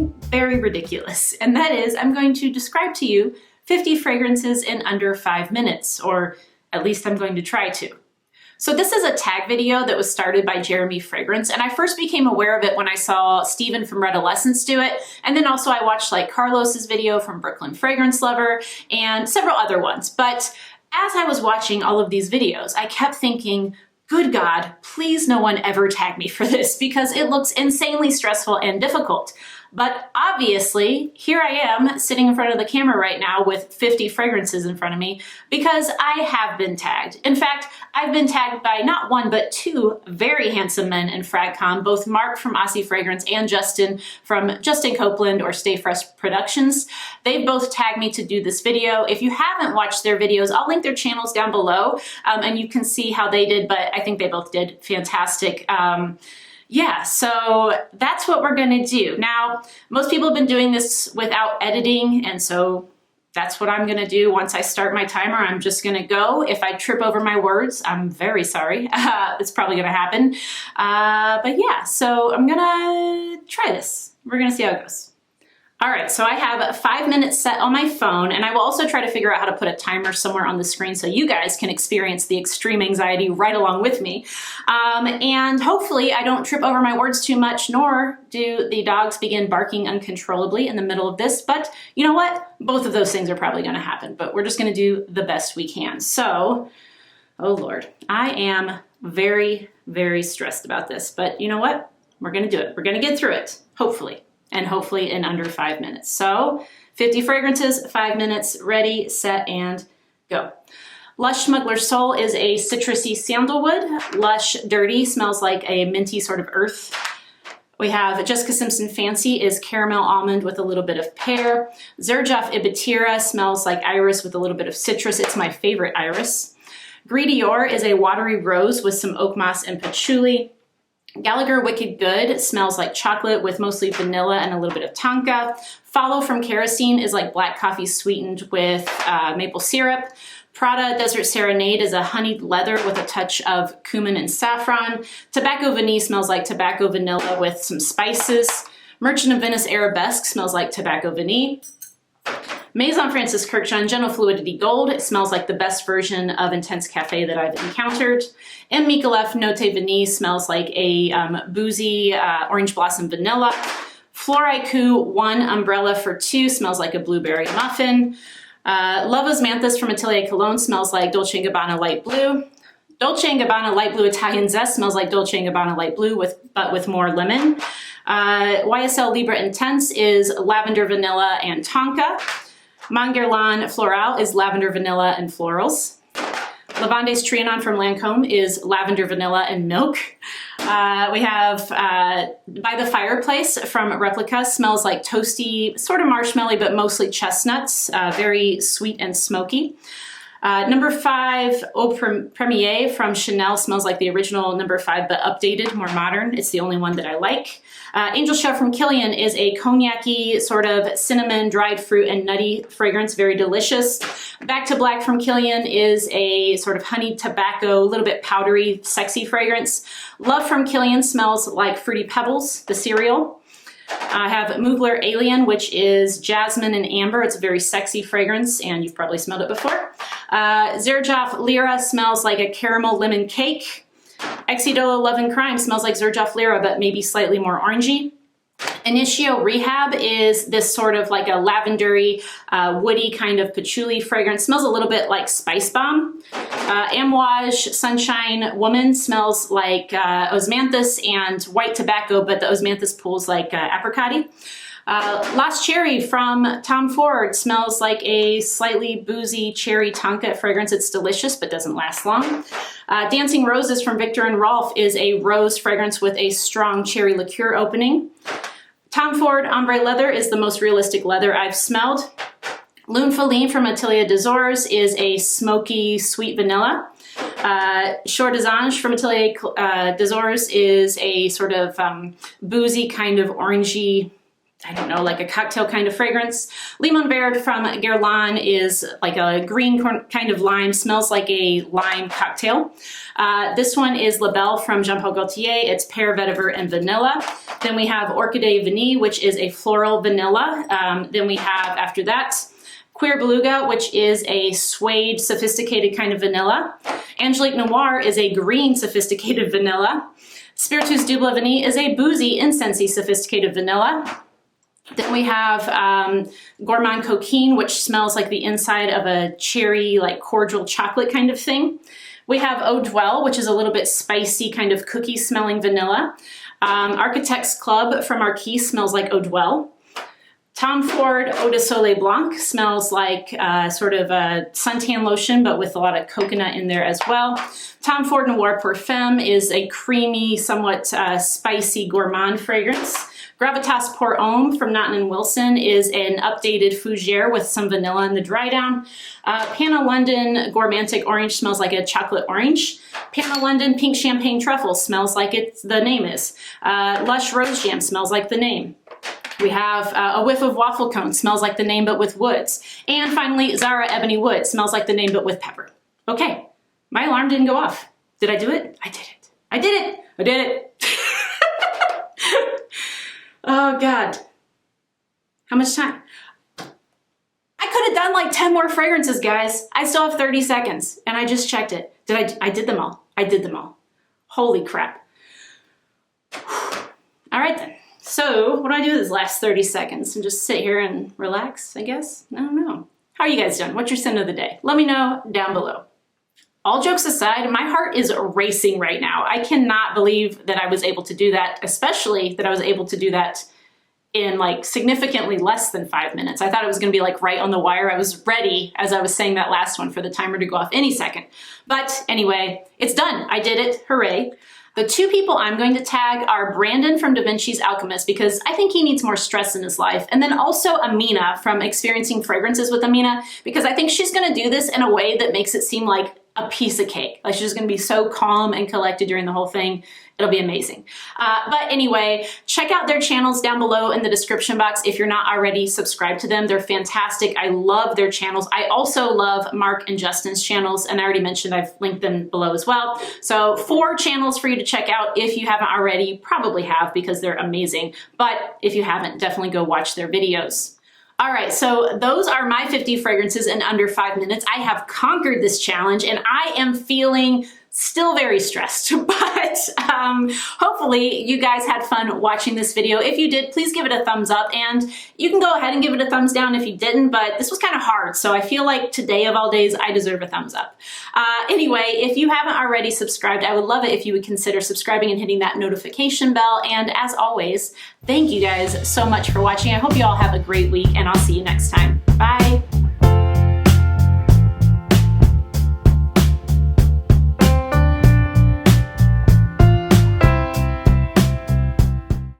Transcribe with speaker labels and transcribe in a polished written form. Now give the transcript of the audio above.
Speaker 1: something very ridiculous, and that is I'm going to describe to you 50 fragrances in under 5 minutes, or at least I'm going to try to. So this is a tag video that was started by Jeremy Fragrance, and I first became aware of it when I saw Steven from Redolescence do it, and then also I watched like Carlos's video from Brooklyn Fragrance Lover and several other ones. But as I was watching all of these videos, I kept thinking, good God, please no one ever tag me for this because it looks insanely stressful and difficult. But obviously, here I am sitting in front of the camera right now with 50 fragrances in front of me because I have been tagged. In fact, I've been tagged by not one, but two very handsome men in FragCom, both Mark from Aussie Fragrance and Justin from Justin Copeland or Stay Fresh Productions. They both tagged me to do this video. If you haven't watched their videos, I'll link their channels down below and you can see how they did, but I think they both did fantastic. Yeah, so that's what we're gonna do. Now, most people have been doing this without editing, and so that's what I'm gonna do. Once I start my timer, I'm just gonna go. If I trip over my words, I'm very sorry. It's probably gonna happen. But yeah, so I'm gonna try this. We're gonna see how it goes. All right, so I have 5 minutes set on my phone, and I will also try to figure out how to put a timer somewhere on the screen so you guys can experience the extreme anxiety right along with me. And hopefully I don't trip over my words too much, nor do the dogs begin barking uncontrollably in the middle of this. But you know what? Both of those things are probably gonna happen, but we're just gonna do the best we can. So, oh Lord, I am very, very stressed about this, but you know what? We're gonna do it. We're gonna get through it, hopefully. And hopefully in under 5 minutes. So 50 fragrances, 5 minutes, ready, set, and go. Lush Smuggler's Soul is a citrusy sandalwood. Lush Dirty smells like a minty sort of earth. We have Jessica Simpson Fancy is caramel almond with a little bit of pear. Xerjoff Ibitira smells like iris with a little bit of citrus. It's my favorite iris. Greedy Dior is a watery rose with some oak moss and patchouli. Gallagher Wicked Good smells like chocolate with mostly vanilla and a little bit of tonka. Follow from Kerosene is like black coffee sweetened with maple syrup. Prada Desert Serenade is a honeyed leather with a touch of cumin and saffron. Tobacco Vanille smells like tobacco vanilla with some spices. Merchant of Venice Arabesque smells like tobacco vanille. Maison Francis Kurkdjian Gentle Fluidity Gold. It smells like the best version of Intense Cafe that I've encountered. M. Micallef Note Vanille smells like a boozy orange blossom vanilla. Floricu 1 Umbrella for 2 smells like a blueberry muffin. Love Osmanthus from Atelier Cologne smells like Dolce & Gabbana Light Blue. Dolce & Gabbana Light Blue Italian Zest smells like Dolce & Gabbana Light Blue but with more lemon. YSL Libre Intense is lavender, vanilla, and tonka. Manguerlan Floral is lavender, vanilla, and florals. Lavande's Trianon from Lancôme is lavender, vanilla, and milk. We have By the Fireplace from Replica smells like toasty, sort of marshmallowy, but mostly chestnuts, very sweet and smoky. Number 5, Eau Première from Chanel smells like the original number 5, but updated, more modern. It's the only one that I like. Angel Shell from Kilian is a cognac-y, sort of cinnamon, dried fruit, and nutty fragrance, very delicious. Back to Black from Kilian is a sort of honeyed tobacco, a little bit powdery, sexy fragrance. Love from Kilian smells like Fruity Pebbles, the cereal. I have Mugler Alien, which is jasmine and amber. It's a very sexy fragrance, and you've probably smelled it before. Xerjoff Lyra smells like a caramel lemon cake. Exidolo Love and Crime smells like Xerjoff Lyra, but maybe slightly more orangey. Initio Rehab is this sort of like a lavendery, woody kind of patchouli fragrance. Smells a little bit like Spice Bomb. Amouage Sunshine Woman smells like osmanthus and white tobacco, but the osmanthus pulls like apricot-y. Lost Cherry from Tom Ford smells like a slightly boozy cherry tonka fragrance. It's delicious, but doesn't last long. Dancing Roses from Viktor and Rolf is a rose fragrance with a strong cherry liqueur opening. Tom Ford Ombre Leather is the most realistic leather I've smelled. Lune Feline from Atelier des Ors is a smoky, sweet vanilla. Chore d'Ange from Atelier des Ors is a sort of boozy kind of orangey I don't know, like a cocktail kind of fragrance. Limon Verde from Guerlain is like a green kind of lime, smells like a lime cocktail. This one is La Belle from Jean Paul Gaultier. It's pear, vetiver, and vanilla. Then we have Orchidee Vanille, which is a floral vanilla. Then we have, after that, Queer Beluga, which is a suede, sophisticated kind of vanilla. Angelique Noir is a green, sophisticated vanilla. Spiritus Double Vanille is a boozy, incensey, sophisticated vanilla. Then we have Gourmand Coquine, which smells like the inside of a cherry, like cordial chocolate kind of thing. We have Eau Dwell, which is a little bit spicy, kind of cookie smelling vanilla. Architect's Club from Marquis smells like Eau Dwell. Tom Ford Eau de Soleil Blanc smells like sort of a suntan lotion, but with a lot of coconut in there as well. Tom Ford Noir Parfum is a creamy, somewhat spicy gourmand fragrance. Gravitas Pour Homme from Naughton & Wilson is an updated fougere with some vanilla in the dry down. Panna London Gourmantic Orange smells like a chocolate orange. Panna London Pink Champagne Truffle smells like the name is. Lush Rose Jam smells like the name. We have a whiff of waffle cone, smells like the name but with woods. And finally, Zara Ebony Wood, smells like the name but with pepper. Okay, my alarm didn't go off. Did I do it? I did it. I did it. I did it. Oh God. How much time? I could have done like 10 more fragrances, guys. I still have 30 seconds and I just checked it. I did them all. I did them all. Holy crap. All right then. So what do I do with this last 30 seconds? And just sit here and relax, I guess? I don't know. How are you guys doing? What's your scent of the day? Let me know down below. All jokes aside, my heart is racing right now. I cannot believe that I was able to do that, especially that I was able to do that in like significantly less than 5 minutes. I thought it was gonna be like right on the wire. I was ready as I was saying that last one for the timer to go off any second. But anyway, it's done. I did it, hooray. The two people I'm going to tag are Brandon from Da Vinci's Alchemist because I think he needs more stress in his life. And then also Amina from Experiencing Fragrances with Amina because I think she's gonna do this in a way that makes it seem like a piece of cake. Like she's just gonna be so calm and collected during the whole thing. It'll be amazing. But anyway, check out their channels down below in the description box if you're not already subscribed to them. They're fantastic. I love their channels. I also love Mark and Justin's channels, and I already mentioned I've linked them below as well. So 4 channels for you to check out if you haven't already. You probably have because they're amazing. But if you haven't, definitely go watch their videos. All right, so those are my 50 fragrances in under 5 minutes. I have conquered this challenge and I am feeling still very stressed, but hopefully you guys had fun watching this video. If you did, please give it a thumbs up, and you can go ahead and give it a thumbs down if you didn't, but this was kind of hard, so I feel like today of all days, I deserve a thumbs up. Anyway, if you haven't already subscribed, I would love it if you would consider subscribing and hitting that notification bell, and as always, thank you guys so much for watching. I hope you all have a great week, and I'll see you next time. Bye!